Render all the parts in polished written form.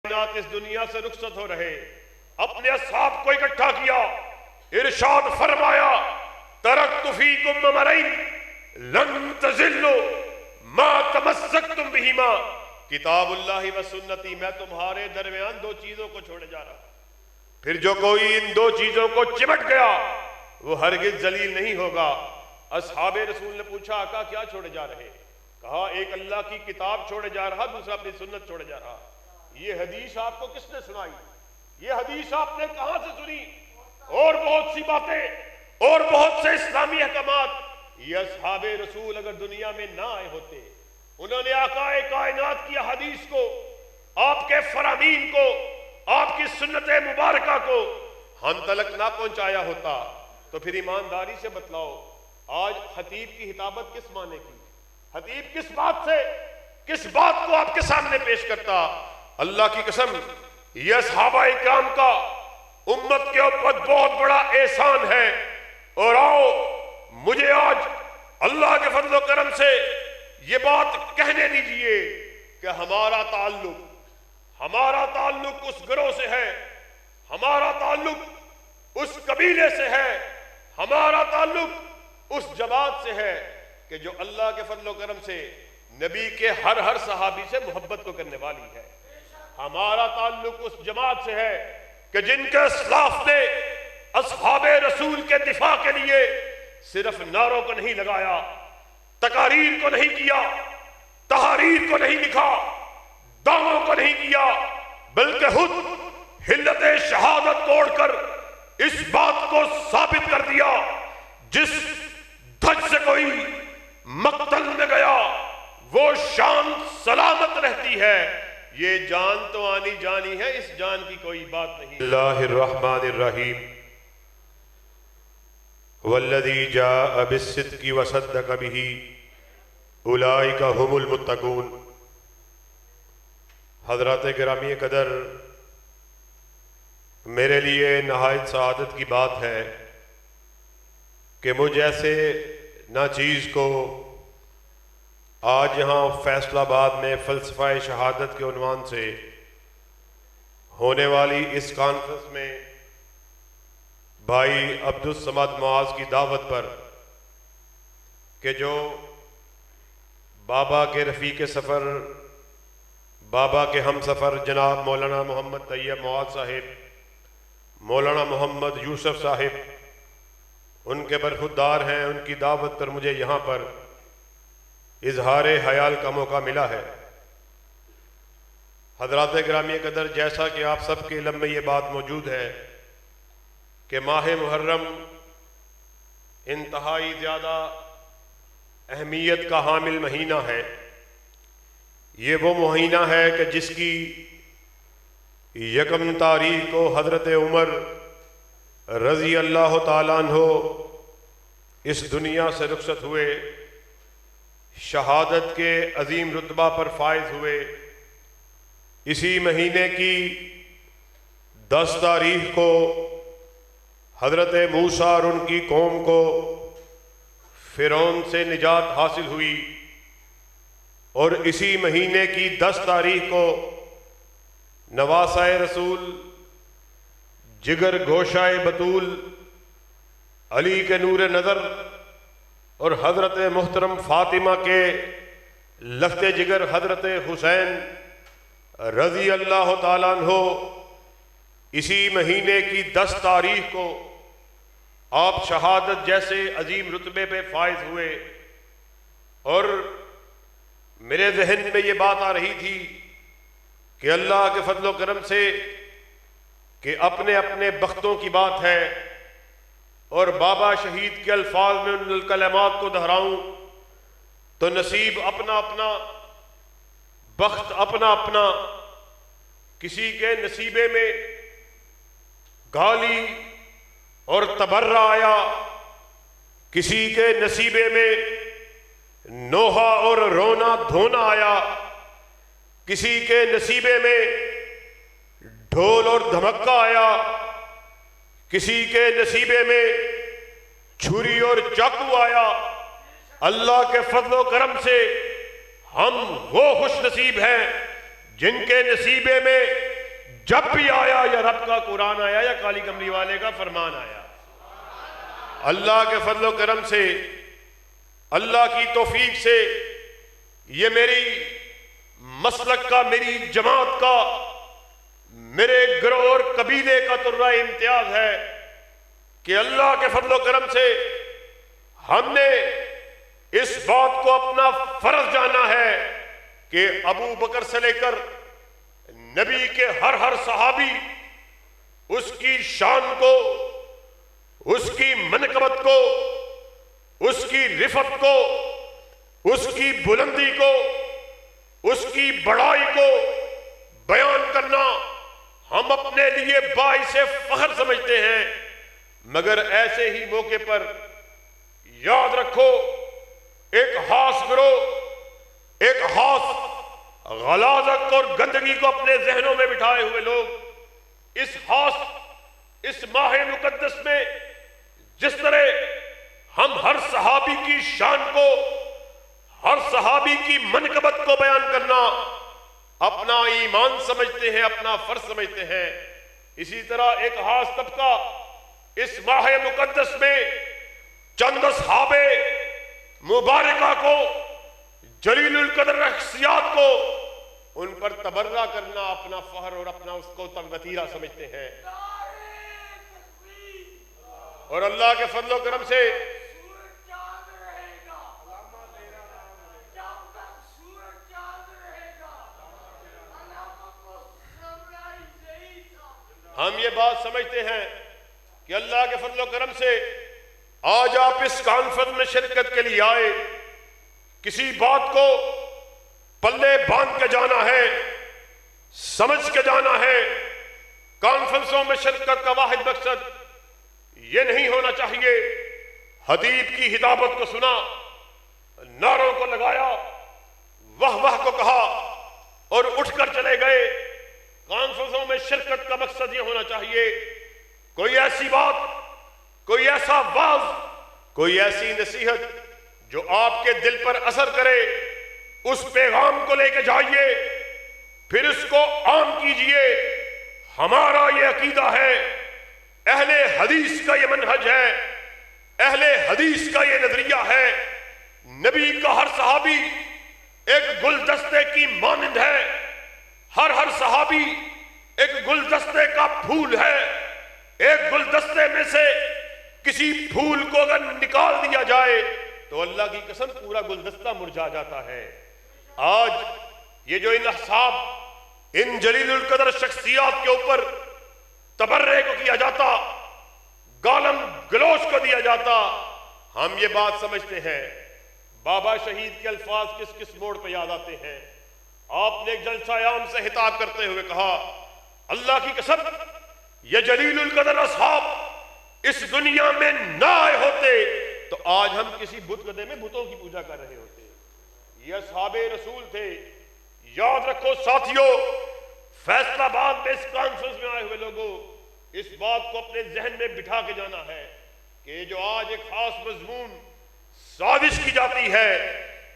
کائنات اس دنیا سے رخصت ہو رہے، اپنے اصحاب کو اکٹھا کیا، ارشاد فرمایا ترکت فیکم امرین لن تضلوا ما تمسکتم بہما، کتاب اللہ و سنتی، میں تمہارے درمیان دو چیزوں کو چھوڑے جا رہا، پھر جو کوئی ان دو چیزوں کو چمٹ گیا وہ ہرگز ذلیل نہیں ہوگا۔ اصحاب رسول نے پوچھا آقا کیا چھوڑے جا رہے؟ کہا ایک اللہ کی کتاب چھوڑے جا رہا، دوسرا اپنی سنت چھوڑے جا رہا۔ یہ حدیث آپ کو کس نے سنائی؟ یہ حدیث آپ نے کہاں سے سنی؟ اور بہت سی باتیں اور بہت سے اسلامی احکامات، یہ اصحاب رسول اگر دنیا میں نہ آئے ہوتے، انہوں نے آقا کائنات کی حدیث کو، آپ کے فرامین کو، آپ کی سنت مبارکہ کو ہم تلک نہ پہنچایا ہوتا تو پھر ایمانداری سے بتلاؤ آج خطیب کی خطابت کس معنی کی؟ خطیب کس بات کو آپ کے سامنے پیش کرتا؟ اللہ کی قسم یہ صحابہ کرام کا امت کے اوپر بہت بڑا احسان ہے۔ اور آؤ مجھے آج اللہ کے فضل و کرم سے یہ بات کہنے دیجئے کہ ہمارا تعلق اس گروہ سے ہے، ہمارا تعلق اس قبیلے سے ہے، ہمارا تعلق اس جماعت سے ہے کہ جو اللہ کے فضل و کرم سے نبی کے ہر صحابی سے محبت کو کرنے والی ہے۔ ہمارا تعلق اس جماعت سے ہے کہ جن کے اسلاف نے اصحاب رسول کے دفاع کے لیے صرف نعروں کو نہیں لگایا، تقاریر کو نہیں کیا، تحاریر کو نہیں لکھا، دعووں کو نہیں کیا، بلکہ خود حلت شہادت توڑ کر اس بات کو ثابت کر دیا جس دھج سے کوئی مقتل میں گیا وہ شان سلامت رہتی ہے۔ یہ جان تو آنی جانی ہے، اس جان کی کوئی بات نہیں۔ اللہ الرحمن الرحیم والذی جاء بالصدق وصدق به اولئک هم المتقون۔ حضرات گرامی قدر، میرے لیے نہایت سعادت کی بات ہے کہ مجھ ایسے ناچیز کو آج یہاں فیصل آباد میں فلسفہ شہادت کے عنوان سے ہونے والی اس کانفرنس میں بھائی عبدالصمد معاذ کی دعوت پر کہ جو بابا کے رفیق سفر، بابا کے ہم سفر جناب مولانا محمد طیب معاذ صاحب، مولانا محمد یوسف صاحب ان کے برخودار ہیں، ان کی دعوت پر مجھے یہاں پر اظہار خیال کا موقع ملا ہے۔ حضرات گرامی قدر، جیسا کہ آپ سب کے علم میں یہ بات موجود ہے کہ ماہ محرم انتہائی زیادہ اہمیت کا حامل مہینہ ہے۔ یہ وہ مہینہ ہے کہ جس کی یکم تاریخ کو حضرت عمر رضی اللہ تعالیٰ عنہ اس دنیا سے رخصت ہوئے، شہادت کے عظیم رتبہ پر فائز ہوئے۔ اسی مہینے کی 10 تاریخ کو حضرت موسیٰ اور ان کی قوم کو فرعون سے نجات حاصل ہوئی، اور اسی مہینے کی 10 تاریخ کو نواسہ رسول، جگر گوشہ بطول، علی کے نور نظر اور حضرت محترم فاطمہ کے لخت جگر حضرت حسین رضی اللہ تعالیٰ عنہ اسی مہینے کی 10 تاریخ کو آپ شہادت جیسے عظیم رتبے پہ فائز ہوئے۔ اور میرے ذہن میں یہ بات آ رہی تھی کہ اللہ کے فضل و کرم سے کہ اپنے اپنے بختوں کی بات ہے، اور بابا شہید کے الفاظ میں ان الکلمات کو دہراؤں تو نصیب اپنا اپنا، بخت اپنا اپنا۔ کسی کے نصیبے میں گالی اور تبرہ آیا، کسی کے نصیبے میں نوحہ اور رونا دھونا آیا، کسی کے نصیبے میں ڈھول اور دھمکہ آیا، کسی کے نصیبے میں چھری اور چاقو آیا۔ اللہ کے فضل و کرم سے ہم وہ خوش نصیب ہیں جن کے نصیبے میں جب بھی آیا یا رب کا قرآن آیا یا کالی کملی والے کا فرمان آیا، اللہ کے فضل و کرم سے، اللہ کی توفیق سے یہ میری مسلک کا، میری جماعت کا، میرے گروہ اور قبیلے کا ترہ امتیاز ہے کہ اللہ کے فضل و کرم سے ہم نے اس بات کو اپنا فرض جانا ہے کہ ابو بکر سے لے کر نبی کے ہر صحابی اس کی شان کو، اس کی منقبت کو، اس کی رفت کو، اس کی بلندی کو، اس کی بڑائی کو بیان کرنا ہم اپنے لیے باعث فخر سمجھتے ہیں، مگر ایسے ہی موقع پر یاد رکھو ایک خاص گروہ، ایک خاص غلاظت اور گندگی کو اپنے ذہنوں میں بٹھائے ہوئے لوگ اس ماہ مقدس میں جس طرح ہم ہر صحابی کی شان کو، ہر صحابی کی منقبت کو بیان کرنا اپنا ایمان سمجھتے ہیں، اپنا فرض سمجھتے ہیں، اسی طرح ایک خاص طبقہ اس ماہ مقدس میں چند اصحاب مبارکہ کو، جلیل القدر شخصیات کو، ان پر تبرہ کرنا اپنا فخر اور اپنا اس کو وتیرہ سمجھتے ہیں، اور اللہ کے فضل و کرم سے ہم یہ بات سمجھتے ہیں کہ اللہ کے فضل و کرم سے آج آپ اس کانفرنس میں شرکت کے لیے آئے، کسی بات کو پلے باندھ کے جانا ہے، سمجھ کے جانا ہے۔ کانفرنسوں میں شرکت کا واحد مقصد یہ نہیں ہونا چاہیے حدیث کی ہدایت کو سنا، نعروں کو لگایا، واہ واہ کو کہا اور اٹھ کر چلے گئے۔ کانفرنسوں میں شرکت کا مقصد یہ ہونا چاہیے کوئی ایسی بات، کوئی ایسا واعظ، کوئی ایسی نصیحت جو آپ کے دل پر اثر کرے، اس پیغام کو لے کے جائیے، پھر اس کو عام کیجئے۔ ہمارا یہ عقیدہ ہے، اہل حدیث کا یہ منہج ہے، اہل حدیث کا یہ نظریہ ہے، نبی کا ہر صحابی ایک گلدستے کی مانند ہے، ہر صحابی ایک گلدستے کا پھول ہے، ایک گلدستے میں سے کسی پھول کو اگر نکال دیا جائے تو اللہ کی قسم پورا گلدستہ مرجھا جاتا ہے۔ آج یہ جو ان اصحاب، ان جلیل القدر شخصیات کے اوپر تبرے کو کیا جاتا، گالم گلوچ کو دیا جاتا، ہم یہ بات سمجھتے ہیں۔ بابا شہید کے الفاظ کس کس موڑ پہ یاد آتے ہیں؟ آپ نے ایک جلسہ عام سے خطاب کرتے ہوئے کہا، اللہ کی قسم یہ جلیل القدر اصحاب اس دنیا میں نہ آئے ہوتے تو آج ہم کسی بت گدے میں بتوں کی پوجا کر رہے ہوتے۔ یہ اصحاب رسول تھے۔ یاد رکھو ساتھیو، فیصل آباد میں اس کانفرنس میں آئے ہوئے لوگوں، اس بات کو اپنے ذہن میں بٹھا کے جانا ہے کہ جو آج ایک خاص مضمون سازش کی جاتی ہے،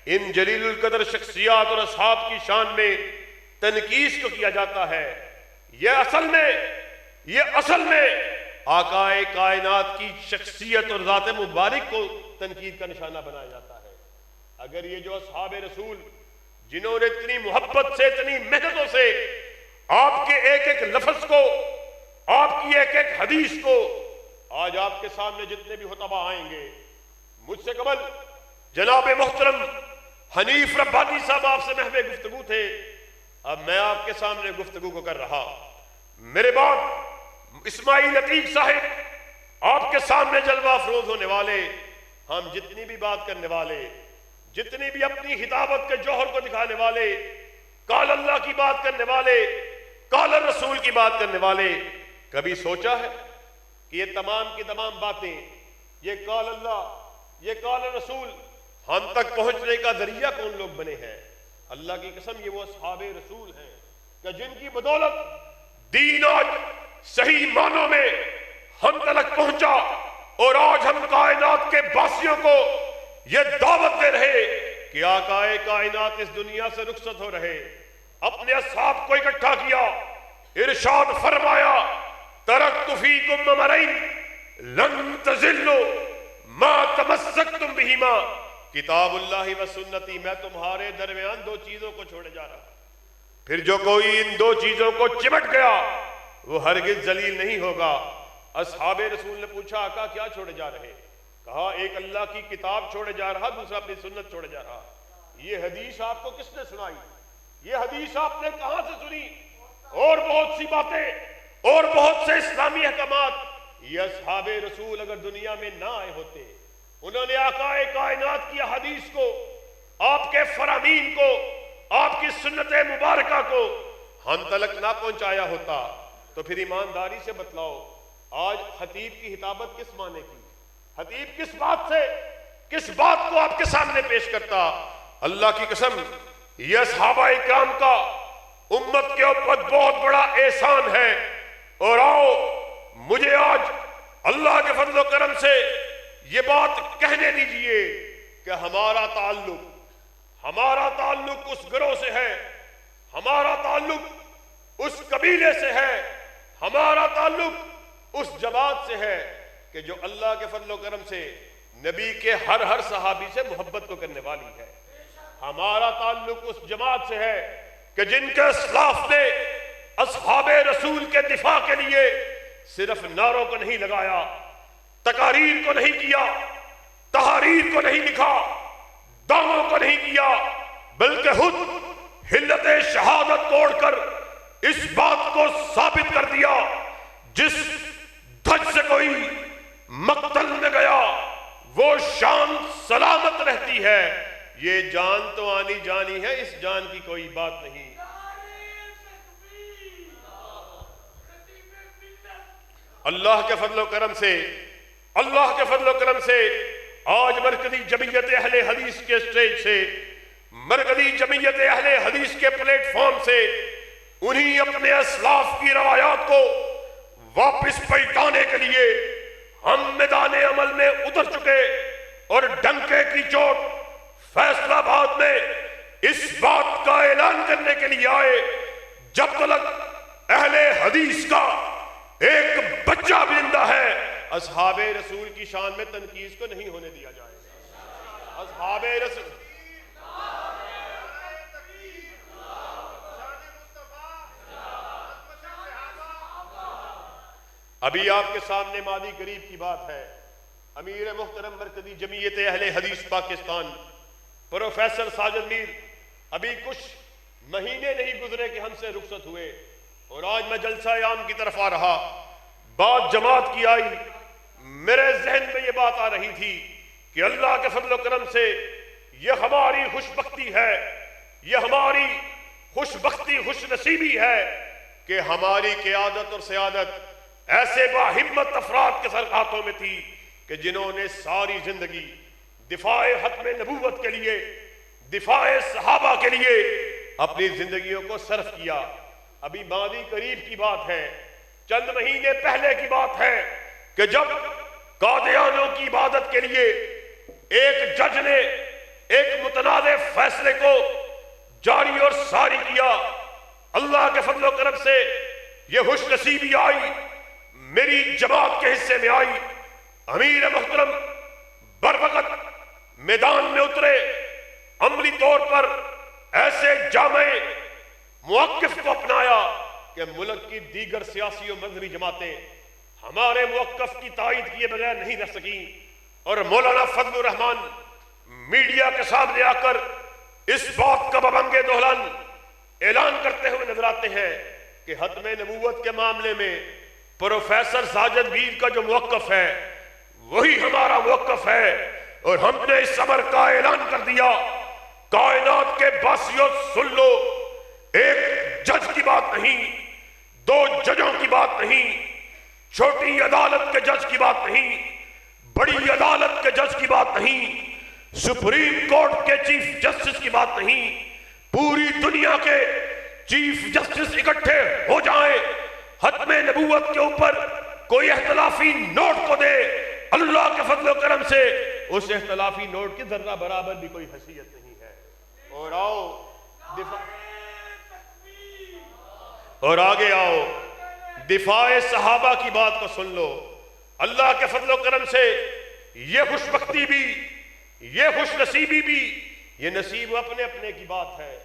ان جلیل القدر شخصیات اور اصحاب کی شان میں تنقیص کو کیا جاتا ہے، یہ اصل میں آقائے کائنات کی شخصیت اور ذات مبارک کو تنقید کا نشانہ بنایا جاتا ہے۔ اگر یہ جو اصحاب رسول جنہوں نے اتنی محبت سے، اتنی محنتوں سے آپ کے ایک ایک لفظ کو، آپ کی ایک ایک حدیث کو، آج آپ کے سامنے جتنے بھی خطبہ آئیں گے، مجھ سے قبل جناب محترم حنیف ربانی صاحب آپ سے محو گفتگو تھے، اب میں آپ کے سامنے گفتگو کو کر رہا۔ میرے بعد اسماعیل عتیق صاحب آپ کے سامنے جلوہ افروز ہونے والے، ہم جتنی بھی بات کرنے والے، جتنی بھی اپنی خطابت کے جوہر کو دکھانے والے، قال اللہ کی بات کرنے والے، قال الرسول کی بات کرنے والے، کبھی سوچا ہے کہ یہ تمام کی تمام باتیں، یہ قال اللہ، یہ قال الرسول، ہم تک پہنچنے کا ذریعہ کون لوگ بنے ہیں؟ اللہ کی قسم یہ وہ اصحاب رسول ہیں کہ جن کی بدولت دین آج صحیح معنوں میں ہم تک پہنچا، اور آج ہم کائنات کے باسیوں کو یہ دعوت دے رہے کہ آقائے کائنات اس دنیا سے رخصت ہو رہے، اپنے اصحاب کو اکٹھا کیا، ارشاد فرمایا ترکت فیکم امرین لن تضلوا ما تمسکتم بہما، کتاب اللہ و سنتی، میں تمہارے درمیان دو چیزوں کو چھوڑے جا رہا، پھر جو کوئی ان دو چیزوں کو چمٹ گیا وہ ہرگز ذلیل نہیں ہوگا۔ اصحاب رسول نے پوچھا آقا کیا چھوڑے جا رہے؟ کہا ایک اللہ کی کتاب چھوڑے جا رہا، دوسرا اپنی سنت چھوڑے جا رہا۔ یہ حدیث آپ کو کس نے سنائی؟ یہ حدیث آپ نے کہاں سے سنی؟ اور بہت سی باتیں اور بہت سے اسلامی احکامات، یہ اصحاب رسول اگر دنیا میں نہ آئے ہوتے، انہوں نے آقا کائنات کی حدیث کو، آپ کے فرامین کو، آپ کی سنت مبارکہ کو ہم تلک نہ پہنچایا ہوتا، تو پھر ایمانداری سے بتلاؤ آج خطیب کی خطابت کس معنی کی؟ خطیب کس بات کو آپ کے سامنے پیش کرتا؟ اللہ کی قسم یہ صحابہ کرام کا امت کے اوپر بہت بڑا احسان ہے۔ اور آؤ مجھے آج اللہ کے فضل و کرم سے یہ بات کہنے دیجئے کہ ہمارا تعلق اس گروہ سے ہے، ہمارا تعلق اس قبیلے سے ہے، ہمارا تعلق اس جماعت سے ہے کہ جو اللہ کے فضل و کرم سے نبی کے ہر صحابی سے محبت کو کرنے والی ہے۔ ہمارا تعلق اس جماعت سے ہے کہ جن کے اسلاف نے اصحاب رسول کے دفاع کے لیے صرف نعروں کو نہیں لگایا، تقاریر کو نہیں کیا، تحاریر کو نہیں لکھا، دعووں کو نہیں کیا، بلکہ خود حلت شہادت توڑ کر اس بات کو ثابت کر دیا جس دھج سے کوئی مقتل میں گیا وہ شان سلامت رہتی ہے۔ یہ جان تو آنی جانی ہے، اس جان کی کوئی بات نہیں۔ اللہ کے فضل و کرم سے آج مرکزی جمعیت اہل حدیث کے سٹیج سے، مرکزی جمعیت اہل حدیث کے پلیٹ فارم سے انہی اپنے اسلاف کی روایات کو واپس پلٹانے کے لیے ہم میدان عمل میں اتر چکے، اور ڈنکے کی چوٹ فیصل آباد میں اس بات کا اعلان کرنے کے لیے آئے جب تک اہل حدیث کا ایک بچہ بھی زندہ ہے اصحاب رسول کی شان میں تنقید کو نہیں ہونے دیا جائے گا۔ اصحاب رسول ابھی آپ کے سامنے ماضی قریب کی بات ہے، امیر محترم مرکزی جمعیت اہل حدیث پاکستان پروفیسر ساجد میر ابھی کچھ مہینے نہیں گزرے کہ ہم سے رخصت ہوئے، اور آج میں جلسہ عام کی طرف آ رہا، بات جماعت کی آئی، میرے ذہن میں یہ بات آ رہی تھی کہ اللہ کے فضل و کرم سے یہ ہماری خوش بختی ہے، یہ ہماری خوش بختی خوش نصیبی ہے کہ ہماری قیادت اور سیادت ایسے باہمت افراد کے سر ہاتھوں میں تھی کہ جنہوں نے ساری زندگی دفاع ختم نبوت کے لیے، دفاع صحابہ کے لیے اپنی زندگیوں کو صرف کیا۔ ابھی ماضی قریب کی بات ہے، چند مہینے پہلے کی بات ہے کہ جب قادیانوں کی عبادت کے لیے ایک جج نے ایک متنازع فیصلے کو جاری اور ساری کیا، اللہ کے فضل و کرم سے یہ خوش نصیبی آئی، میری جماعت کے حصے میں آئی، امیر محترم بروقت میدان میں اترے، عملی طور پر ایسے جامع موقف کو اپنایا کہ ملک کی دیگر سیاسی و مذہبی جماعتیں ہمارے موقف کی تائید کیے بغیر نہیں رہ سکیں، اور مولانا فضل الرحمان میڈیا کے سامنے آ کر اس بات کا ببنگ دہلان اعلان کرتے ہوئے نظر آتے ہیں کہ ختم نبوت کے معاملے میں پروفیسر ساجد میر کا جو موقف ہے وہی ہمارا موقف ہے، اور ہم نے اس امر کا اعلان کر دیا، کائنات کے باسیوں سن لو، ایک جج کی بات نہیں، دو ججوں کی بات نہیں، چھوٹی عدالت کے جج کی بات نہیں، بڑی عدالت کے جج کی بات نہیں، سپریم کورٹ کے چیف جسٹس کی بات نہیں، پوری دنیا کے چیف جسٹس اکٹھے ہو جائیں، ختم نبوت کے اوپر کوئی اختلافی نوٹ کو دے، اللہ کے فضل و کرم سے اس اختلافی نوٹ کی ذرہ برابر بھی کوئی حیثیت نہیں ہے۔ اور آؤ اور آگے آؤ، دفاع صحابہ کی بات کو سن لو. اللہ کے فضل و کرم سے یہ خوش بختی بھی، یہ خوش نصیبی بھی، یہ نصیب اپنے اپنے کی بات ہے.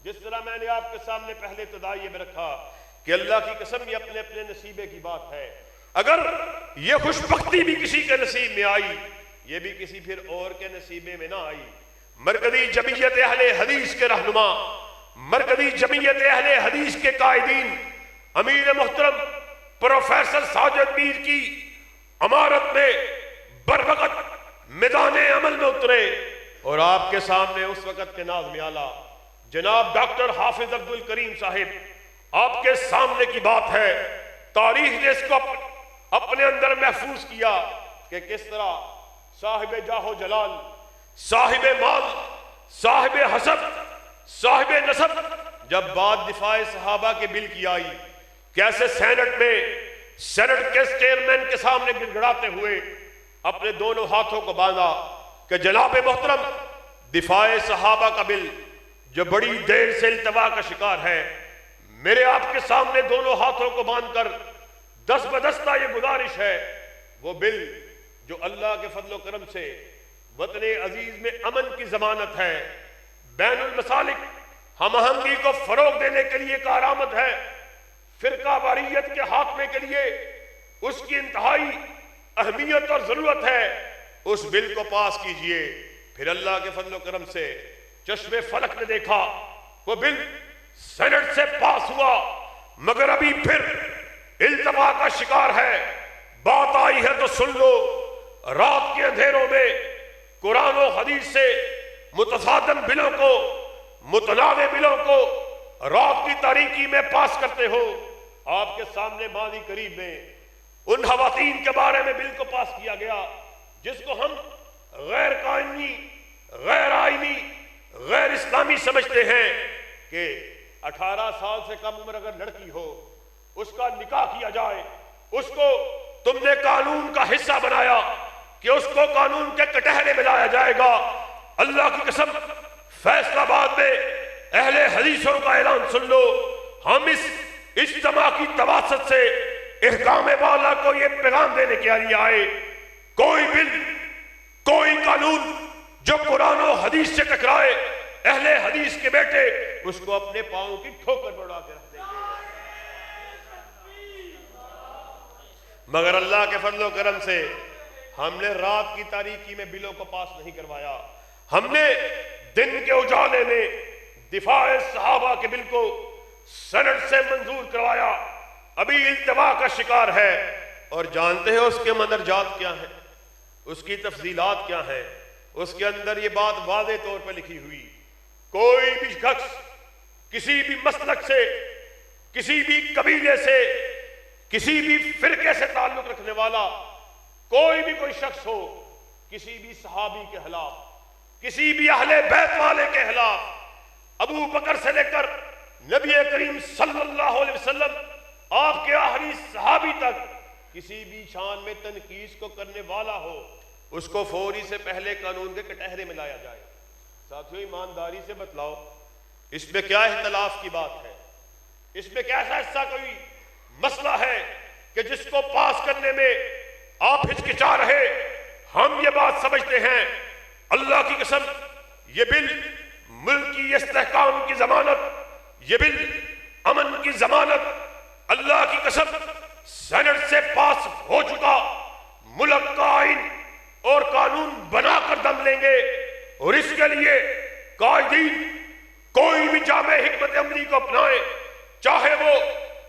جس طرح میں نے آپ کے سامنے پہلے ابتدائی میں رکھا کہ اللہ کی قسم یہ اپنے اپنے نصیبے کی بات ہے. اگر یہ خوش بختی بھی کسی کے نصیب میں آئی، یہ بھی کسی پھر اور کے نصیبے میں نہ آئی. مرکزی جمعیت اہل حدیث کے رہنما، مرکزی جمعیت اہل حدیث کے قائدین امیر محترم پروفیسر ساجد میر کی امارت میں بروقت میدان عمل میں اترے اور آپ کے سامنے اس وقت کے ناظم اعلیٰ جناب ڈاکٹر حافظ عبدالکریم صاحب آپ کے سامنے کی بات ہے. تاریخ نے اس کو اپنے اندر محفوظ کیا کہ کس طرح صاحب جاہ و جلال، صاحب مال، صاحب حسب، صاحب نسب جب بات دفاع صحابہ کے بل کی آئی، کیسے سینٹ میں سینٹ کے چیئرمین کے سامنے گڑ گڑاتے ہوئے اپنے دونوں ہاتھوں کو باندھا کہ جناب محترم دفاع صحابہ کا بل جو بڑی دیر سے التوا کا شکار ہے، میرے آپ کے سامنے دونوں ہاتھوں کو باندھ کر دست بدستہ یہ گزارش ہے، وہ بل جو اللہ کے فضل و کرم سے وطن عزیز میں امن کی ضمانت ہے، بین المسالک ہم آہنگی کو فروغ دینے کے لیے کارآمد ہے، فرقہ واریت کے خاتمے کے لیے اس کی انتہائی اہمیت اور ضرورت ہے. اس بل کو پاس کیجئے. پھر اللہ کے فضل و کرم سے چشم فلک نے دیکھا وہ بل سینٹ سے پاس ہوا، مگر ابھی پھر التوا کا شکار ہے. بات آئی ہے تو سن لو. رات کے اندھیروں میں قرآن و حدیث سے متصادم بلوں کو، متنازع بلوں کو رات کی تاریکی میں پاس کرتے ہو. آپ کے سامنے ماضی قریب میں ان خواتین کے بارے میں بل کو پاس کیا گیا جس کو ہم غیر قانونی، غیر آئینی، غیر اسلامی سمجھتے ہیں کہ 18 سال سے کم عمر اگر لڑکی ہو اس کا نکاح کیا جائے. اس کو تم نے قانون کا حصہ بنایا کہ اس کو قانون کے کٹہرے میں لایا جائے گا. اللہ کی قسم فیصلہ آباد میں اہل حدیثوں کا اعلان سن لو. ہم اس اجتماع کی تواسط سے احکام والا کو یہ پیغام دینے کے لیے آئے، کوئی بل، کوئی قانون جو قرآن و حدیث سے ٹکرائے، اہل حدیث کے بیٹے اس کو اپنے پاؤں کی ٹھوکر بڑھا کے رکھ دیں گے. مگر اللہ کے فضل و کرم سے ہم نے رات کی تاریکی میں بلوں کو پاس نہیں کروایا. ہم نے دن کے اجالے میں دفاع صحابہ کے بل کو سینٹ سے منظور کروایا. ابھی التوا کا شکار ہے اور جانتے ہیں اس کے مندرجات کیا ہیں، اس کی تفصیلات کیا ہیں. اس کے اندر یہ بات واضح طور پر لکھی ہوئی، کوئی بھی شخص کسی بھی مسلک سے، کسی بھی قبیلے سے، کسی بھی فرقے سے تعلق رکھنے والا کوئی بھی کوئی شخص ہو، کسی بھی صحابی کے خلاف، کسی بھی اہل بیت والے کے خلاف، ابو بکر سے لے کر نبی کریم صلی اللہ علیہ وسلم آپ کے آخری صحابی تک کسی بھی شان میں تنقید کو کرنے والا ہو، اس کو فوری سے پہلے قانون کے کٹہرے میں لایا جائے. ساتھیوں ایمانداری سے بتلاؤ اس میں کیا اختلاف کی بات ہے؟ اس میں کیا ایسا کوئی مسئلہ ہے کہ جس کو پاس کرنے میں آپ ہچکچا رہے؟ ہم یہ بات سمجھتے ہیں اللہ کی قسم یہ بل ملک کی استحکام کی ضمانت، یہ بل امن کی ضمانت اللہ کی قسم سینٹ سے پاس ہو چکا. ملک کا آئین اور قانون بنا کر دم لیں گے اور اس کے لیے قائدین کوئی بھی جامع حکمت عملی کو اپنائے، چاہے وہ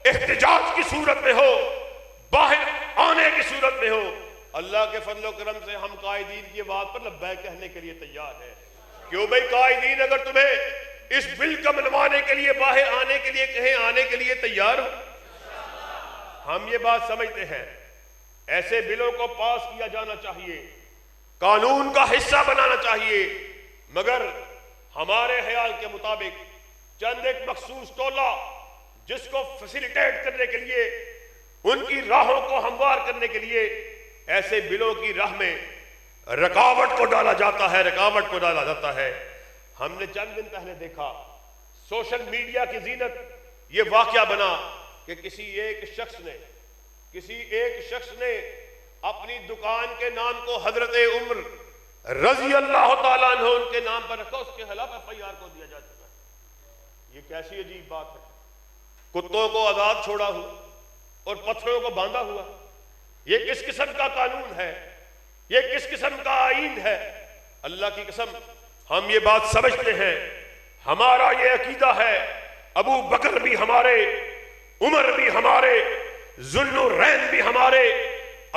احتجاج کی صورت میں ہو، باہر آنے کی صورت میں ہو. اللہ کے فضل و کرم سے ہم قائدین کی بات پر لبیک کہنے کے لیے تیار ہیں. کیوں بھائی قائدین اگر تمہیں اس بل کو منوانے کے لیے باہر آنے کے لیے کہیں، آنے کے لیے تیار ہو. ہم یہ بات سمجھتے ہیں ایسے بلوں کو پاس کیا جانا چاہیے، قانون کا حصہ بنانا چاہیے، مگر ہمارے خیال کے مطابق چند ایک مخصوص ٹولہ جس کو فیسیلیٹیٹ کرنے کے لیے، ان کی راہوں کو ہموار کرنے کے لیے ایسے بلوں کی راہ میں رکاوٹ کو ڈالا جاتا ہے. ہم نے چند دن پہلے دیکھا سوشل میڈیا کی زینت یہ واقعہ بنا کہ کسی ایک شخص نے اپنی دکان کے نام کو حضرت عمر رضی اللہ تعالیٰ عنہ ان کے نام پر رکھا، اس کے خلاف FIR کو دیا جا چکا ہے۔ یہ کیسی عجیب بات ہے، کتوں کو آزاد چھوڑا ہوا اور پتھروں کو باندھا ہوا، یہ کس قسم کا قانون ہے، یہ کس قسم کا آئین ہے؟ اللہ کی قسم ہم یہ بات سمجھتے ہیں، ہمارا یہ عقیدہ ہے، ابو بکر بھی ہمارے، عمر بھی ہمارے، ذوالنورین بھی ہمارے،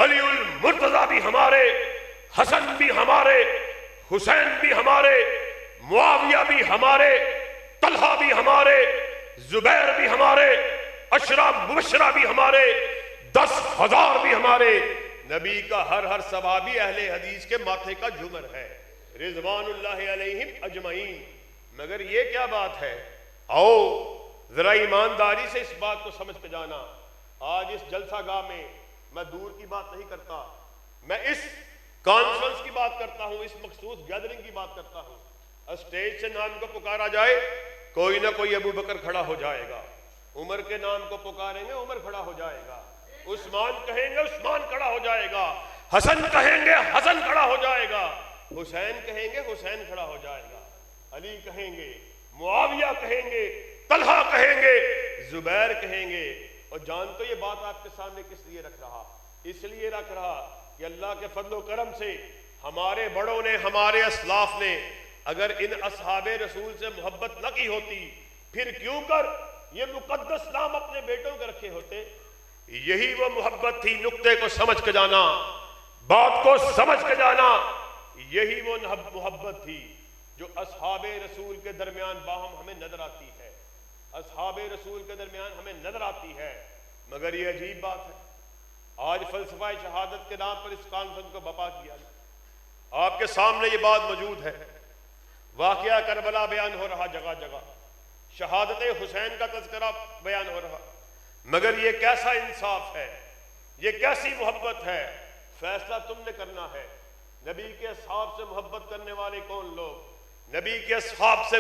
علی المرتضیٰ بھی ہمارے، حسن بھی ہمارے، حسین بھی ہمارے، معاویہ بھی ہمارے، طلحہ بھی ہمارے، زبیر بھی ہمارے، عشرہ مبشرہ بھی ہمارے، 10,000 بھی ہمارے، نبی کا ہر صحابی اہل حدیث کے ماتھے کا جھومر ہے، رضوان اللہ علیہم اجمعین۔ مگر یہ کیا بات ہے؟ آؤ ذرا ایمانداری سے اس بات کو سمجھ کے جانا۔ آج اس جلسہ گاہ میں میں دور کی بات نہیں کرتا، میں اس کانفرنس کی بات کرتا ہوں، اس مخصوص گیدرنگ کی بات کرتا ہوں۔ اسٹیج سے نام کو پکارا جائے، کوئی نہ کوئی ابو بکر کھڑا ہو جائے گا، عمر کے نام کو پکاریں گے، عمر کھڑا ہو جائے گا، عثمان کہیں گے، عثمان کھڑا ہو جائے گا، حسن کہیں گے، حسن کھڑا ہو جائے گا، حسین کہیں گے، حسین کھڑا ہو جائے گا، علی کہیں گے، معاویہ کہیں گے، طلحہ کہیں گے، زبیر کہیں گے۔ اور جان تو یہ بات آپ کے سامنے کس لیے رکھ رہا؟ اس لیے رکھ رہا کہ اللہ کے فضل و کرم سے ہمارے بڑوں نے، ہمارے اسلاف نے اگر ان اصحاب رسول سے محبت نہ کی ہوتی، پھر کیوں کر یہ مقدس نام اپنے بیٹوں کے رکھے ہوتے؟ یہی وہ محبت تھی، نقطے کو سمجھ کے جانا، بات کو سمجھ کے جانا، یہی وہ محبت تھی جو اصحاب رسول کے درمیان باہم ہمیں نظر آتی ہے، اصحاب رسول کے درمیان ہمیں نظر آتی ہے۔ مگر یہ عجیب بات ہے، آج فلسفہ شہادت کے نام پر اس کانفرنس کو بپا کیا جائے، آپ کے سامنے یہ بات موجود ہے، واقعہ کربلا بیان ہو رہا جگہ جگہ، شہادت حسین کا تذکرہ بیان ہو رہا، مگر یہ کیسا انصاف ہے، یہ کیسی محبت ہے؟ فیصلہ تم نے کرنا ہے۔ نبی کے اصحاب سے محبت کرنے والے کون لوگ، نبی کے اصحاب سے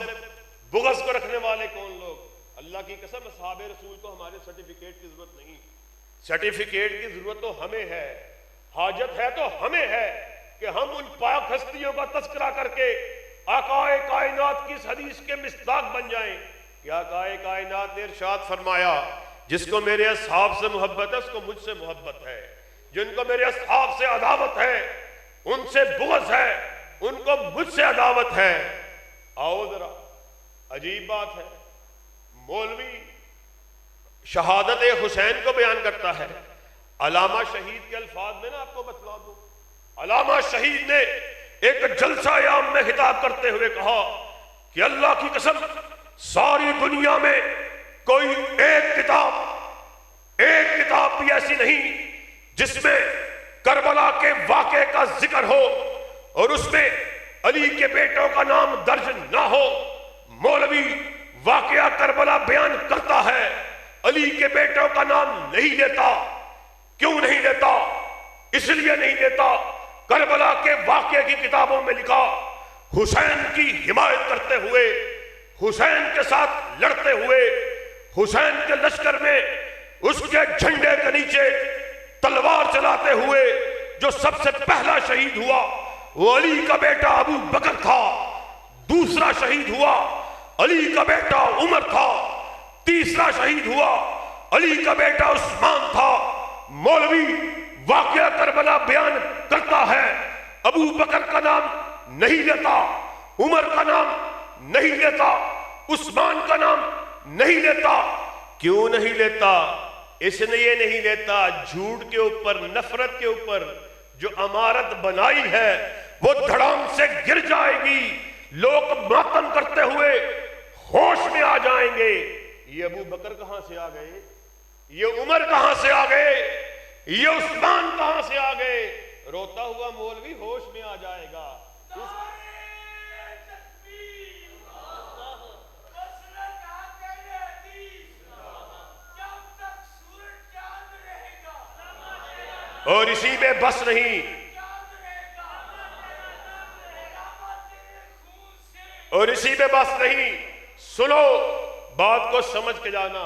بغض کو رکھنے والے کون لوگ؟ اللہ کی قسم اصحاب رسول کو ہمارے سرٹیفکیٹ کی ضرورت نہیں، سرٹیفکیٹ کی ضرورت تو ہمیں ہے، حاجت ہے تو ہمیں ہے کہ ہم ان پاک ہستیوں کا تذکرہ کر کے آقائے کائنات کی اس حدیث کے مصداق بن جائیں کہ آقائے کائنات نے ارشاد فرمایا، جس کو میرے اصحاب سے محبت ہے اس کو مجھ سے محبت ہے، جن کو میرے اصحاب سے عداوت ہے ان سے بغض ہے، ان کو مجھ سے عداوت ہے۔ آؤ ذرا، عجیب بات ہے، مولوی شہادت حسین کو بیان کرتا ہے، علامہ شہید کے الفاظ میں نا آپ کو بتلا دوں، علامہ شہید نے ایک جلسہ عام میں خطاب کرتے ہوئے کہا کہ اللہ کی قسم ساری دنیا میں کوئی ایک کتاب بھی ایسی نہیں جس میں کربلا کے واقعے کا ذکر ہو اور اس میں علی کے بیٹوں کا نام درج نہ ہو۔ مولوی واقعہ کربلا بیان کرتا ہے، علی کے بیٹوں کا نام نہیں لیتا۔ کیوں نہیں لیتا؟ اس لیے نہیں لیتا، کربلا کے واقعے کی کتابوں میں لکھا حسین کی حمایت کرتے ہوئے، حسین کے ساتھ لڑتے ہوئے، حسین کے لشکر میں اس کے جھنڈے کے نیچے تلوار چلاتے ہوئے جو سب سے پہلا شہید ہوا وہ علی کا بیٹا ابو بکر تھا، دوسرا شہید ہوا علی کا بیٹا عمر تھا، تیسرا شہید ہوا علی کا بیٹا عثمان تھا۔ مولوی واقعہ کربلا بیان کرتا ہے، ابو بکر کا نام نہیں لیتا، عمر کا نام نہیں لیتا، عثمان کا نام نہیں لیتا۔ کیوں نہیں لیتا؟ اس لیے نہیں لیتا، جھوٹ کے اوپر، نفرت کے اوپر جو عمارت بنائی ہے وہ دھڑام سے گر جائے گی، لوگ ماتم کرتے ہوئے ہوش میں آ جائیں گے۔ یہ ابو بکر کہاں سے آ گئے؟ یہ عمر کہاں سے آ گئے؟ یہ عثمان کہاں سے آ گئے؟ روتا ہوا مولوی ہوش میں آ جائے گا۔ اور اسی میں بس نہیں، اور اسی میں بس نہیں، سنو، بات کو سمجھ کے جانا۔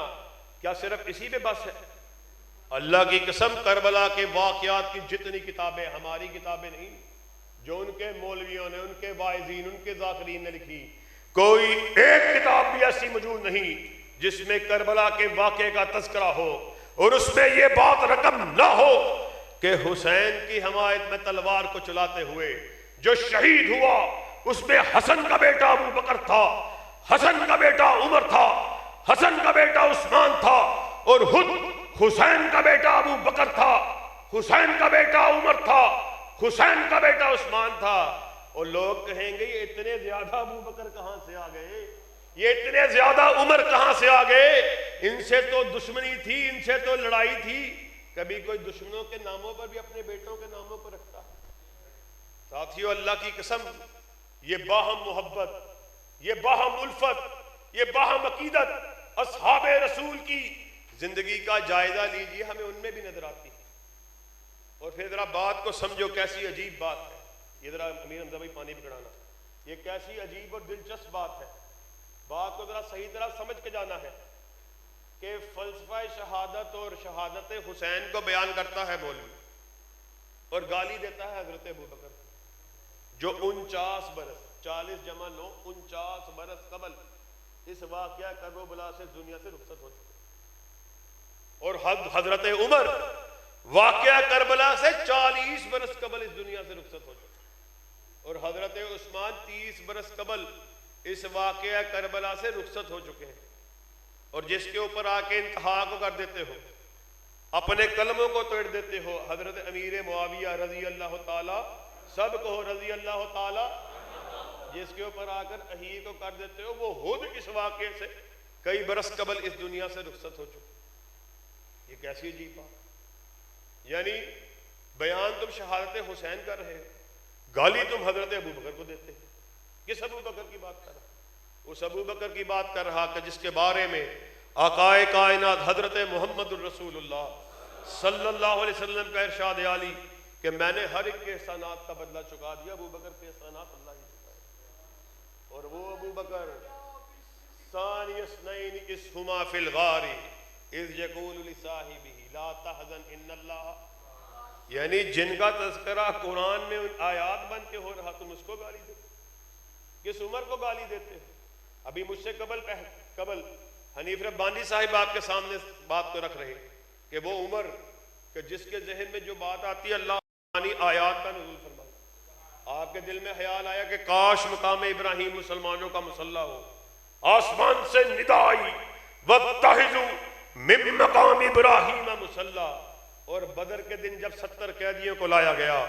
کیا صرف اسی پہ بس ہے؟ اللہ کی قسم کربلا کے واقعات کی جتنی کتابیں ہماری کتابیں نہیں، جو ان کے مولویوں نے، ان کے واعظین، ان کے ذاکرین نے لکھی، کوئی ایک کتاب بھی ایسی موجود نہیں جس میں کربلا کے واقعے کا تذکرہ ہو اور اس میں یہ بات رقم نہ ہو کہ حسین کی حمایت میں تلوار کو چلاتے ہوئے جو شہید ہوا اس میں حسن کا بیٹا ابو بکر تھا، حسن کا بیٹا عمر تھا، حسن کا بیٹا عثمان تھا، اور خود حسین کا بیٹا ابو بکر تھا، حسین کا بیٹا عمر تھا، حسین کا بیٹا عثمان تھا۔ اور لوگ کہیں گے یہ اتنے زیادہ ابو بکر کہاں سے آ گئے، یہ اتنے زیادہ عمر کہاں سے آ گئے، ان سے تو دشمنی تھی، ان سے تو لڑائی تھی۔ کبھی کوئی دشمنوں کے ناموں پر بھی اپنے بیٹوں کے ناموں پر رکھتا ہے؟ ساتھیو اللہ کی قسم، یہ باہم محبت، یہ باہم الفت، یہ باہم عقیدت اصحاب رسول کی زندگی کا جائزہ لیجئے، ہمیں ان میں بھی نظر آتی ہے۔ اور پھر ذرا بات کو سمجھو، کیسی عجیب بات ہے یہ، ذرا امیر حمزہ بھائی پانی پکڑانا، یہ کیسی عجیب اور دلچسپ بات ہے۔ بات کو ذرا صحیح طرح سمجھ کے جانا ہے کہ فلسفہ شہادت اور شہادت حسین کو بیان کرتا ہے مولوی اور گالی دیتا ہے حضرت ابوبکر جو 49 برس 40 جمع 9 49 برس قبل اس واقعہ کربلا سے دنیا سے رخصت ہو چکے، اور حضرت عمر واقعہ کربلا سے 40 برس قبل اس دنیا سے رخصت ہو چکے، اور حضرت عثمان 30 برس قبل اس واقعہ کربلا سے رخصت ہو چکے ہیں۔ اور جس کے اوپر آ کے انتہا کو کر دیتے ہو، اپنے قلموں کو توڑ دیتے ہو، حضرت امیر معاویہ رضی اللہ تعالی، سب کو رضی اللہ تعالی، جس کے اوپر آ کر احیی کو کر دیتے ہو، وہ خود اس واقعے سے کئی برس قبل اس دنیا سے رخصت ہو چکے۔ یہ کیسی عجیب بات، یعنی بیان تم شہادت حسین کر رہے ہو، گالی تم حضرت ابوبکر کو دیتے ہیں۔ کس ابوبکر کی بات کر رہا؟ اس ابوبکر کی بات کر رہا کہ جس کے بارے میں آقائے کائنات حضرت محمد الرسول اللہ صلی اللہ علیہ وسلم کا ارشاد عالی کہ میں نے ہر ایک کے احسانات کا بدلہ چکا دیا، ابوبکر کے احسانات اللہ ہی چکائے۔ اور وہ ابوبکر ثانی اثنین اذ ہما فی الغار اذ یقول لصاحبہ لا تحزن ان اللہ، یعنی جن کا تذکرہ قرآن میں آیات بن کے ہو رہا تم اس کو گالی دیتے، کس عمر کو گالی دیتے ہیں؟ ابھی مجھ سے قبل حنیف ربانی صاحب آپ کے سامنے بات کو رکھ رہے کہ وہ عمر کہ جس کے ذہن میں جو بات آتی ہے اللہ آیات کا نزول فرمایا، آپ کے دل میں خیال آیا کہ کاش مقام ابراہیم مسلمانوں کا مصلی ہو، آسمان سے ندا آئی وَاتَّخِذُوا مِن مقام ابراہیم مصلی، اور بدر کے دن جب 70 قیدیوں کو لایا گیا،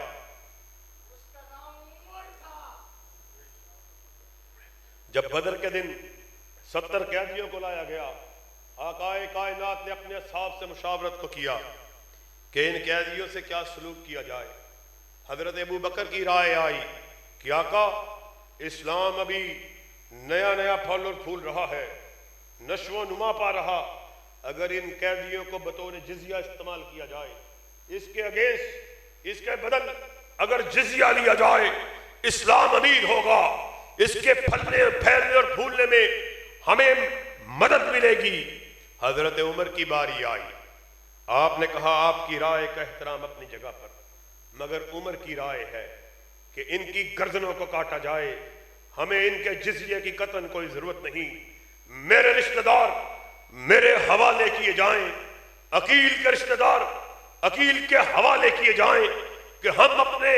جب بدر کے دن 70 قیدیوں کو لایا گیا، آقائے کائنات نے اپنے اصحاب سے مشاورت کو کیا کہ ان قیدیوں سے کیا سلوک کیا جائے۔ حضرت ابوبکر کی رائے آئی کہ آقا اسلام ابھی نیا نیا پھل اور پھول رہا ہے، نشو و نما پا رہا، اگر ان قیدیوں کو بطور جزیہ استعمال کیا جائے، اس کے اگینسٹ، اس کے بدل اگر جزیہ لیا جائے، اسلام امیر ہوگا، اس کے پھلنے پھیلنے اور پھولنے میں ہمیں مدد ملے گی۔ حضرت عمر کی باری آئی، آپ نے کہا آپ کی رائے کا احترام اپنی جگہ پر، مگر عمر کی رائے ہے کہ ان کی گردنوں کو کاٹا جائے، ہمیں ان کے جزیے کی قطعاً کوئی ضرورت نہیں، میرے رشتہ دار میرے حوالے کیے جائیں، عقیل کے رشتہ دار عقیل کے حوالے کیے جائیں کہ ہم اپنے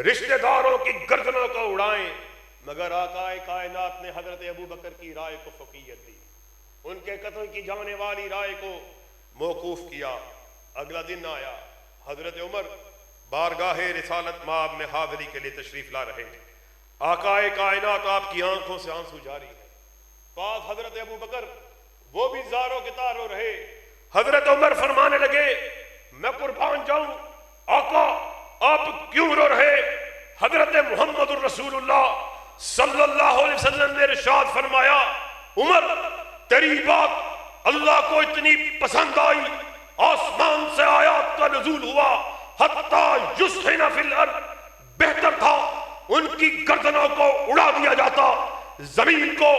رشتہ داروں کی گردنوں کو اڑائیں۔ مگر آقائے کائنات نے حضرت ابوبکر کی رائے کو فوقیت دی، ان کے قتل کی جانے والی رائے کو موقوف کیا۔ اگلا دن آیا، حضرت عمر بارگاہ رسالت مآب میں حاضری کے لیے تشریف لا رہے ہیں، آقائے کائنات آپ کی آنکھوں سے آنسو جاری ہے، پاس حضرت ابوبکر وہ بھی زاروں کے تار ہو رہے۔ حضرت عمر فرمانے لگے میں قربان جاؤں آقا آپ کیوں رو رہے؟ حضرت محمد الرسول اللہ صلی اللہ علیہ وسلم نے ارشاد فرمایا عمر تیری بات اللہ کو اتنی پسند آئی، آسمان سے آیات کا نزول ہوا حتیٰ یسخن فی الارض، بہتر تھا ان کی گردنوں کو اڑا دیا جاتا، زمین کو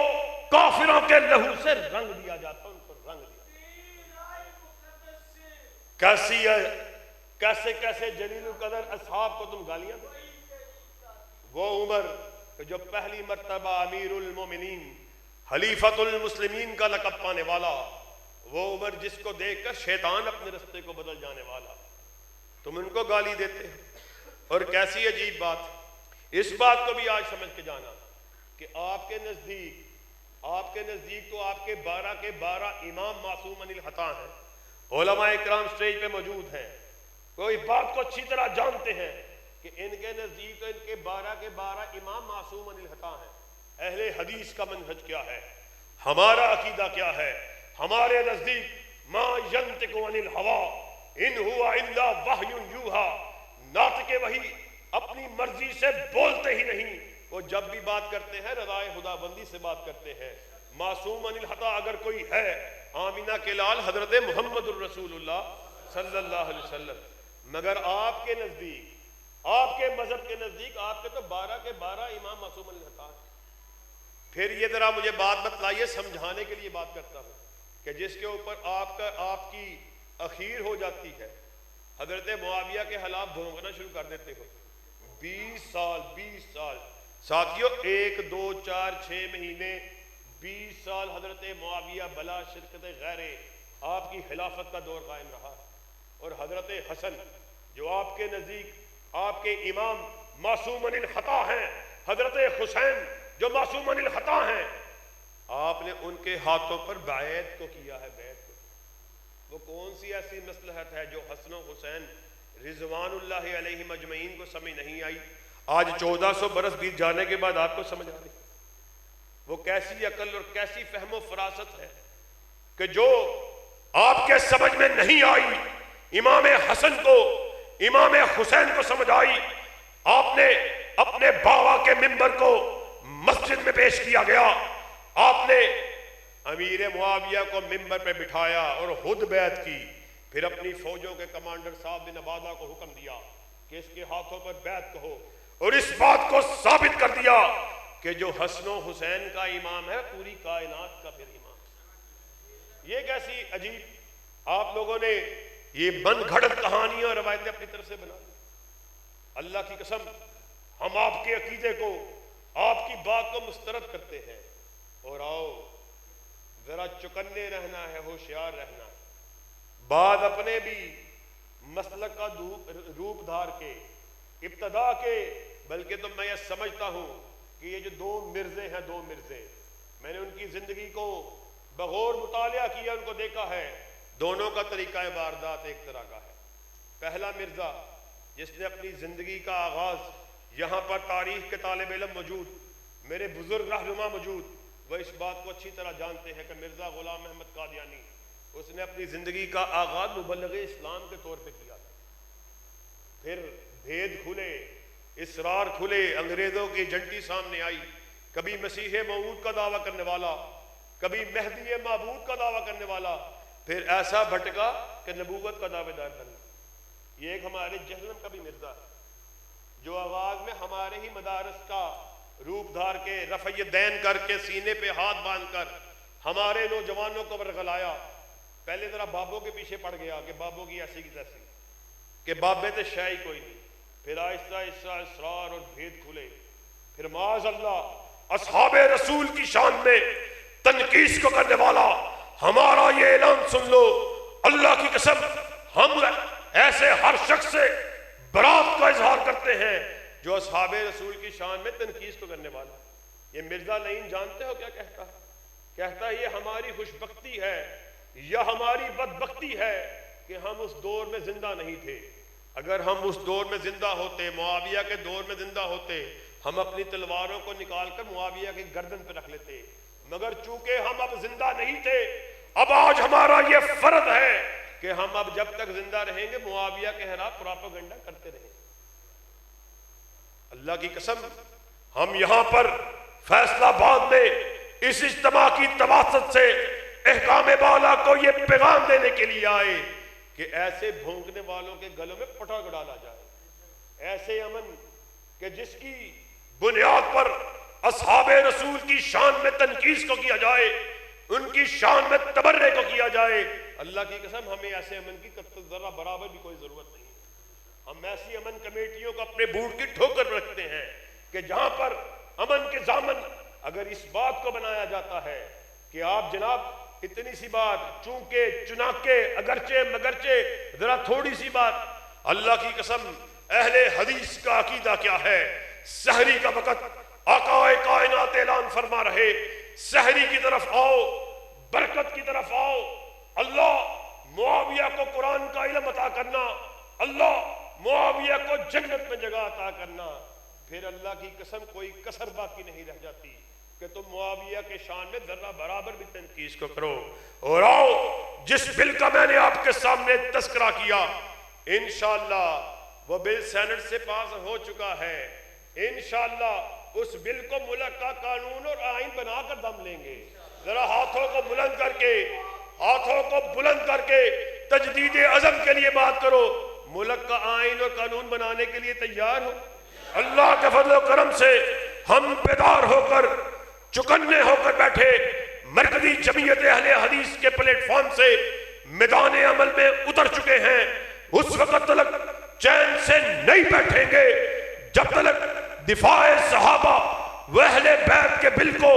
کافروں کے لہو سے رنگ دیا جاتا، ان کو رنگ دیا۔ کیسے کیسے جلیل القدر اصحاب کو تم گالیاں دو. وہ عمر جو پہلی مرتبہ امیر المومنین خلیفۃ المسلمین کا لقب پانے والا، وہ عمر جس کو دیکھ کر شیطان اپنے رستے کو بدل جانے والا، تم ان کو گالی دیتے ہو. اور کیسی عجیب بات، اس بات کو بھی آج سمجھ کے جانا کہ آپ کے نزدیک تو آپ کے 12 کے 12 امام معصوم عن الخطا ہیں. علماء اکرام سٹیج پہ موجود ہیں، کوئی بات کو اچھی طرح جانتے ہیں کہ ان کے نزدیک تو ان کے 12 کے 12 امام معصوم عن الخطا ہیں. اہل حدیث کا منہج کیا ہے، ہمارا عقیدہ کیا ہے؟ ہمارے نزدیک ما ینطق عن الہوی ان ہوا الا وحی یوحی، ناطق وحی اپنی مرضی سے بولتے ہی نہیں، وہ جب بھی بات کرتے ہیں رضائے خدا بندی سے بات کرتے ہیں. معصوم عن الخطا اگر کوئی ہے، آمینہ کے لال حضرت محمد الرسول اللہ صلی اللہ علیہ وسلم. مگر آپ کے نزدیک، آپ کے مذہب کے نزدیک آپ کے تو 12 کے 12 امام معصوم عن الخطا ہیں. پھر یہ ذرا مجھے بات بتلائیے، سمجھانے کے لیے بات کرتا ہوں کہ جس کے اوپر آپ کی اخیر ہو جاتی ہے، حضرت معاویہ کے خلاف بھونکنا شروع کر دیتے ہو. 20 سال ساتھیوں، 1 2 4 6 مہینے 20 سال حضرت معاویہ بلا شرکت غیرے آپ کی خلافت کا دور قائم رہا. اور حضرت حسن جو آپ کے نزدیک آپ کے امام معصوم عن الخطا ہیں، حضرت حسین جو معصوم عن الخطا ہیں، آپ نے ان کے ہاتھوں پر بیعت کو کیا ہے. بیعت کو، وہ کون سی ایسی مصلحت ہے جو حسن و حسین رضوان اللہ علیہ مجمعین کو سمجھ نہیں آئی؟ آج 1400 برس بیت جانے کے بعد آپ کو سمجھ آ رہی. وہ کیسی عقل اور کیسی فہم و فراست ہے کہ جو آپ کے سمجھ میں نہیں آئی، امام حسن کو امام حسین کو سمجھ آئی. آپ نے اپنے باوا کے منبر کو مسجد میں پیش کیا گیا، آپ نے امیر معاویہ کو منبر پہ بٹھایا اور خود بیعت کی. پھر اپنی فوجوں کے کمانڈر صاحب بن عبادہ کو حکم دیا کہ اس کے ہاتھوں پر بیعت کہو، اور اس بات کو ثابت کر دیا کہ جو حسن و حسین کا امام ہے پوری کائنات کا پھر امام. یہ کیسی عجیب آپ لوگوں نے یہ بند گھڑت کہانیاں اور روایتیں اپنی طرف سے بنا دی. اللہ کی قسم ہم آپ کے عقیدے کو، آپ کی بات کو مسترد کرتے ہیں. اور آؤ ذرا چکنے رہنا ہے، ہوشیار رہنا ہے. بعد اپنے بھی مسلک کا روپ دھار کے ابتدا کے، بلکہ تو میں یہ سمجھتا ہوں کہ یہ جو 2 مرزے ہیں، 2 مرزے، میں نے ان کی زندگی کو بغور مطالعہ کیا، ان کو دیکھا ہے، دونوں کا طریقہ واردات ایک طرح کا ہے. پہلا مرزا جس نے اپنی زندگی کا آغاز، یہاں پر تاریخ کے طالب علم موجود، میرے بزرگ رہنما موجود، وہ اس بات کو اچھی طرح جانتے ہیں کہ مرزا غلام احمد قادیانی، اس نے اپنی زندگی کا آغاز مبلغ اسلام کے طور پہ کیا تھا. پھر بھید کھلے، اسرار کھلے، انگریزوں کی ایجنٹی سامنے آئی. کبھی مسیح موعود کا دعویٰ کرنے والا، کبھی مہدی معبود کا دعویٰ کرنے والا، پھر ایسا بھٹکا کہ نبوت کا دعوے دار بنا. یہ ایک ہمارے جہنم کا بھی مرزا ہے جو آغاز میں ہمارے ہی مدارس کا روپ دھار کے، رفع دین کر کے، سینے پہ ہاتھ باندھ کر ہمارے نوجوانوں کو ورغلایا. پہلے ذرا بابوں کے پیچھے پڑ گیا کہ بابوں کی ایسی کی تیسی، کہ بابے تو شے ہی کوئی نہیں. پھر آہستہ آہستہ اسرار اور بھید کھلے. پھر معاذ اللہ اصحاب رسول کی شان میں تنقیس کو کرنے والا ہمارا یہ اعلان سن لو، اللہ کی قسم ہم ایسے ہر شخص سے برات کا اظہار کرتے ہیں جو اصحاب رسول کی شان میں تنقیس کو کرنے والا. یہ مرزا لعین جانتے ہو کیا کہتا ہے؟ کہتا ہے یہ ہماری خوش بختی ہے یا ہماری بدبختی ہے کہ ہم اس دور میں زندہ نہیں تھے. اگر ہم اس دور میں زندہ ہوتے، معاویہ کے دور میں زندہ ہوتے، ہم اپنی تلواروں کو نکال کر معاویہ کی گردن پہ رکھ لیتے. مگر چونکہ ہم اب زندہ نہیں تھے، اب آج ہمارا یہ فرض ہے کہ ہم اب جب تک زندہ رہیں گے معاویہ کے خلاف پروپیگنڈا کرتے رہیں. اللہ کی قسم ہم یہاں پر فیصلہ آباد میں اس اجتماع کی تواست سے احکام بالا کو یہ پیغام دینے کے لیے آئے کہ ایسے بھونکنے والوں کے گلوں میں پٹاخ ڈالا جائے. ایسے امن کہ جس کی بنیاد پر اصحاب رسول کی شان میں تنقیس کو کیا جائے، ان کی شان میں تبرے کو کیا جائے. اللہ کی قسم ہمیں ایسے امن کی ذرہ برابر بھی کوئی ضرورت نہیں. ہم ایسی امن کمیٹیوں کو اپنے بوٹ کی ٹھوکر رکھتے ہیں کہ جہاں پر امن کے ضامن اگر اس بات کو بنایا جاتا ہے کہ آپ جناب اتنی سی بات چونکہ چنانکہ اگرچہ مگرچہ ذرا تھوڑی سی بات. اللہ کی قسم اہل حدیث کا عقیدہ کیا ہے؟ سحری کا وقت آقا کائنات اعلان فرما رہے سحری کی طرف آؤ، برکت کی طرف آؤ. اللہ معاویہ کو قرآن کا علم عطا کرنا، اللہ معاویہ کو جنت میں جگہ عطا کرنا. پھر اللہ کی قسم کوئی کسر باقی نہیں رہ جاتی کہ تم معاویہ کے شان میں ذرہ برابر بھی تنقید کو کرو. اور آؤ جس بل کا میں نے آپ کے سامنے تذکرہ کیا انشاءاللہ وہ بل سینٹ سے پاس ہو چکا ہے. انشاءاللہ اس بل کو ملک کا قانون اور آئین بنا کر دم لیں گے. ذرا ہاتھوں کو بلند کر کے تجدید عزم کے لیے بات کرو. ملک کا آئین اور قانون بنانے کے لیے تیار ہو؟ اللہ کے فضل و کرم سے ہم بیدار ہو کر چکنے ہو کر بیٹھے مرکزی جمعیت اہل حدیث کے پلیٹ فارم سے میدان عمل میں اتر چکے ہیں. اس وقت تک چین سے نہیں بیٹھیں گے جب تک دفاع صحابہ و اہل بیت کے بل کو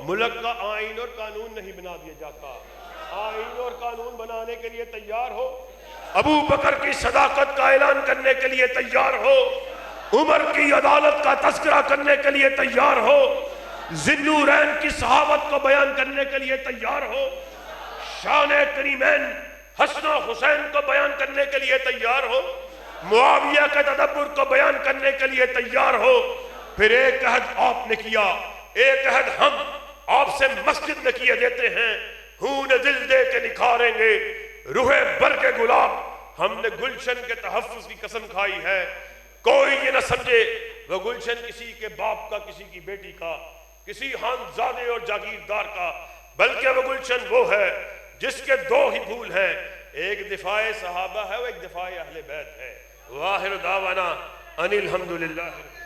ملک کا آئین اور قانون نہیں بنا دیا جاتا. آئین اور قانون بنانے کے لیے تیار ہو؟ ابو بکر کی صداقت کا اعلان کرنے کے لیے تیار ہو؟ عمر کی عدالت کا تذکرہ کرنے کے لیے تیار ہو؟ ذی-النورین کی صحابت کو بیان کرنے کے لیے تیار ہو؟ شان کریمین حسن و حسین کو بیان کرنے کے لیے تیار ہو؟ معاویہ کے تدبر کو بیان کرنے کے لیے تیار ہو؟ پھر ایک عہد آپ نے کیا، ایک عہد ہم آپ سے مسجد میں کیے دیتے ہیں. خون دل دے کے نکھاریں گے روح بر کے گلاب. ہم نے گلشن کے تحفظ کی قسم کھائی ہے. کوئی یہ نہ سمجھے وہ گلشن کسی کے باپ کا، کسی کی بیٹی کا، کسی خانزادے اور جاگیردار کا، بلکہ وہ گلشن وہ ہے جس کے دو ہی پھول ہیں، ایک دفاع صحابہ ہے اور ایک دفاع اہل بیت ہے. واخر دعوانا ان الحمدللہ.